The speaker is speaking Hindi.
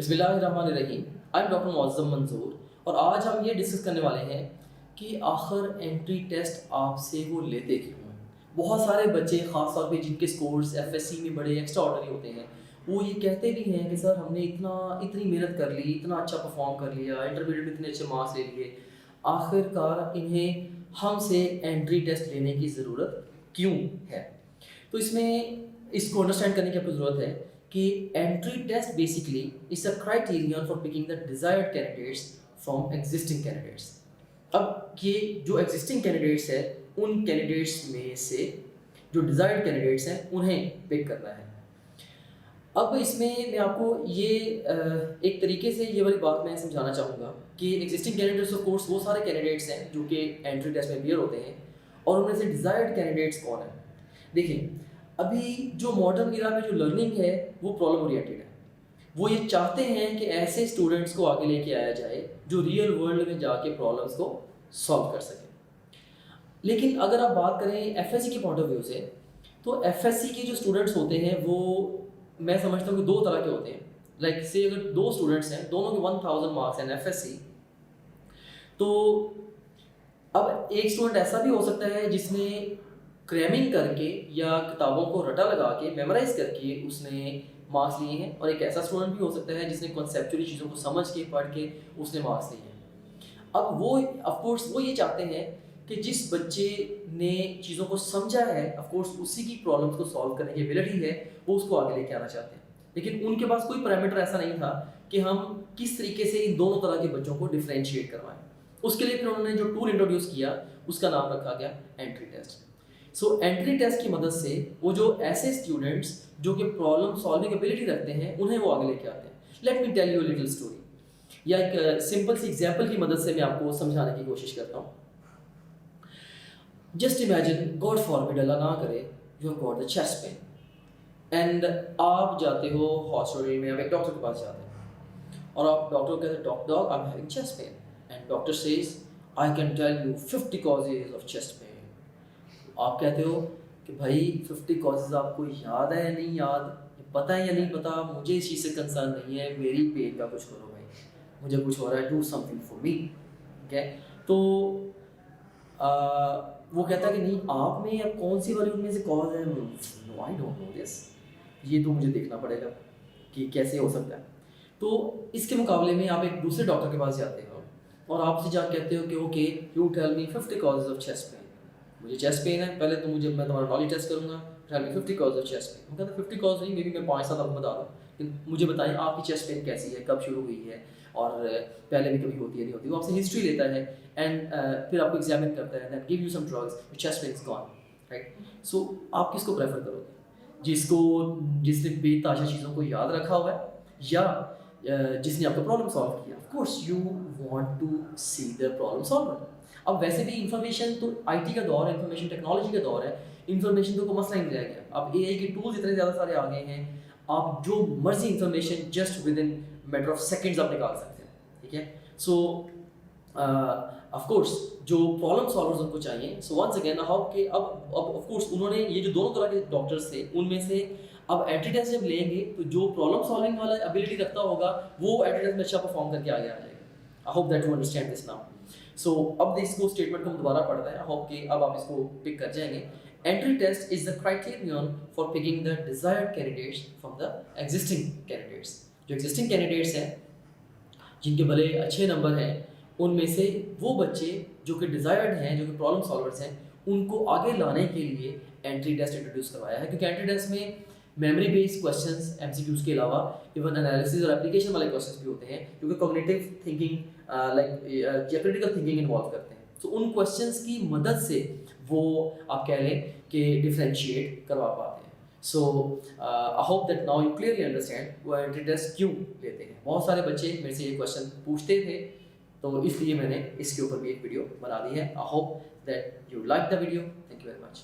बिस्मिल्लाहिर्रहमानिर्रहीम। I am doctor Muazzam Mansoor और आज हम ये डिस्कस करने वाले हैं कि आखिर एंट्री टेस्ट आपसे वो लेते क्यों हैं। बहुत सारे बच्चे ख़ास तौर पे जिनके स्कोर्स एफएससी में बड़े एक्स्ट्रा ऑर्डिनरी होते हैं, वो ये कहते भी हैं कि सर हमने इतनी मेहनत कर ली, इतना अच्छा परफॉर्म कर लिया, इंटरमीडिएट में इतने अच्छे मार्क्स ले लिए, आखिरकार इन्हें हमसे एंट्री टेस्ट लेने की ज़रूरत क्यों है। तो इसमें इसको अंडरस्टैंड करने की आपको ज़रूरत है कि entry test basically is a criterion for picking the desired candidates from existing candidates. अब ये जो एग्जिस्टिंग कैंडिडेट्स है, उन कैंडिडेट्स में से जो डिजायर्ड कैंडिडेट्स हैं उन्हें पिक करना है। अब इसमें मैं आपको ये एक तरीके से ये वाली बात मैं समझाना चाहूँगा कि एग्जिस्टिंग कैंडिडेट्स ऑफ कोर्स वो सारे कैंडिडेट्स हैं जो कि एंट्री टेस्ट में अपीयर होते हैं, और उनमें से डिजायर्ड कैंडिडेट्स कौन है। देखिए, अभी जो मॉडर्न इरा में जो लर्निंग है वो प्रॉब्लम ओरिएंटेड है। वो ये चाहते हैं कि ऐसे स्टूडेंट्स को आगे लेके आया जाए जो रियल वर्ल्ड में जाके प्रॉब्लम्स को सॉल्व कर सकें। लेकिन अगर आप बात करें एफएससी के पॉइंट ऑफ व्यू से, तो एफएससी के जो स्टूडेंट्स होते हैं वो मैं समझता हूँ कि दो तरह के होते हैं। लाइक से अगर दो स्टूडेंट्स हैं, दोनों के 1000 मार्क्स हैं एफएससी, तो अब एक स्टूडेंट ऐसा भी हो सकता है जिसने क्रैमिंग करके या किताबों को रटा लगा के मेमोराइज करके उसने मार्क्स लिए हैं, और एक ऐसा स्टूडेंट भी हो सकता है जिसने कॉन्सेप्चुअली चीज़ों को समझ के पढ़ के उसने मार्क्स लिए हैं। अब वो ऑफकोर्स वो ये चाहते हैं कि जिस बच्चे ने चीज़ों को समझा है, ऑफकोर्स उसी की प्रॉब्लम्स को सॉल्व करने की एबिलिटी है, वो उसको आगे लेके आना चाहते हैं। लेकिन उनके पास कोई पैरामीटर ऐसा नहीं था कि हम किस तरीके से इन दोनों तरह के बच्चों को डिफ्रेंशिएट करवाएं। उसके लिए फिर उन्होंने जो टूल इंट्रोड्यूस किया उसका नाम रखा गया entry test. So entry test की मदद से वो जो ऐसे स्टूडेंट्स जो कि प्रॉब्लम सॉल्विंग एबिलिटी रखते हैं उन्हें वो आगे लेके आते हैं। Let me tell you a little story, या एक सिंपल सी एग्जांपल की मदद से मैं आपको समझाने की कोशिश करता हूँ। जस्ट इमेजिन, गॉड फॉरबिड, अल्लाह ना करे, you have got the chest pain and आप जाते हो हॉस्पिटल में, आप एक डॉक्टर के पास जाते हैं और आप डॉक्टर को कहते हैं doctor I am having chest pain, and doctor says I can tell you 50 causes of chest pain. आप कहते हो कि भाई 50 कॉजेज आपको याद है या नहीं याद, पता है या नहीं पता, मुझे इस चीज़ से कंसर्न नहीं है, मेरी पेन का कुछ करो भाई, मुझे कुछ हो रहा है, डू समथिंग फॉर मी। ठीक है, तो वो कहता है कि नहीं, आप में अब कौन सी वाली उनमें से कॉज है, no I don't know this, ये तो मुझे देखना पड़ेगा कि कैसे हो सकता है। तो इसके मुकाबले में आप एक दूसरे डॉक्टर के पास जाते हो और आपसे जा कहते हो कि okay you tell me 50 causes of chest pain. मुझे चेस्ट पेन है, पहले तो मैं तुम्हारा नॉलेज टेस्ट करूंगा, tell me 50 cause of chest pain. मैं कहता 50 कॉज नहीं, मे बी मैं 5-7 आपको बता दूँ, मुझे बताएं आपकी चेस्ट पेन कैसी है, कब शुरू हुई है, और पहले भी कभी होती है नहीं होती। वो आपसे हिस्ट्री लेता है एंड फिर आपको एग्जामिन करता है, then give you some drugs, your chest pain is gone, right. So आप किसको प्रेफर करोगे, जिसने बेताशा चीज़ों को याद रखा हुआ है या जिसने आपका प्रॉब्लम सॉल्व किया। Of course you want to see the problem solver. अब वैसे भी इंफॉर्मेशन तो आईटी का दौर है, इंफॉर्मेशन टेक्नोलॉजी का दौर है, इंफॉर्मेशन तो कोई मसला ही नहीं रह गया। अब एआई के टूल्स इतने ज़्यादा सारे आ गए हैं, आप जो मर्जी information just with in matter of seconds आप निकाल सकते हैं। ठीक है, सो ऑफ कोर्स जो प्रॉब्लम सॉल्वर्स उनको चाहिए। सो वंस अगेन हाउ के अब ऑफ कोर्स उन्होंने ये जो दोनों तरह के डॉक्टर्स थे उनमें से अब एंट्री टेस्ट जब लेंगे तो जो प्रॉब्लम सॉल्विंग वाला एबिलिटी रखता होगा वो एंट्री टेस्ट में अच्छा परफॉर्म करके आगे आ जाएगा। I hope that you understand this now. So अब इसको स्टेटमेंट को हम दोबारा पढ़ते हैं, आई होप कि अब आप इसको पिक कर जाएंगे। Entry test is the criterion for picking the desired candidates from the existing candidates. जो एग्जिस्टिंग कैंडिडेट्स हैं जिनके भले अच्छे नंबर हैं, उनमें से वो बच्चे जो कि डिजायर्ड हैं, जो कि प्रॉब्लम सॉल्वर्स हैं, उनको आगे लाने के लिए एंट्री टेस्ट इंट्रोड्यूस करवाया है। क्योंकि एंट्री टेस्ट में मेमोरी बेस्ड क्वेश्चंस, एमसीक्यूज के अलावा इवन एनालिसिस और एप्लीकेशन वाले क्वेश्चंस भी होते हैं जो कि कॉग्निटिव थिंकिंग लाइक या क्रिटिकल थिंकिंग इन्वॉल्व करते हैं। तो उन क्वेश्चंस की मदद से वो आप कह लें कि डिफरेंशिएट करवा पाते हैं। So I hope that now you clearly understand वो एंट्री टेस्ट क्यों लेते हैं। बहुत सारे बच्चे मेरे से ये क्वेश्चन पूछते थे, तो इसलिए मैंने इसके ऊपर भी एक वीडियो बना दी है। आई hope that you like the video. Thank you very much.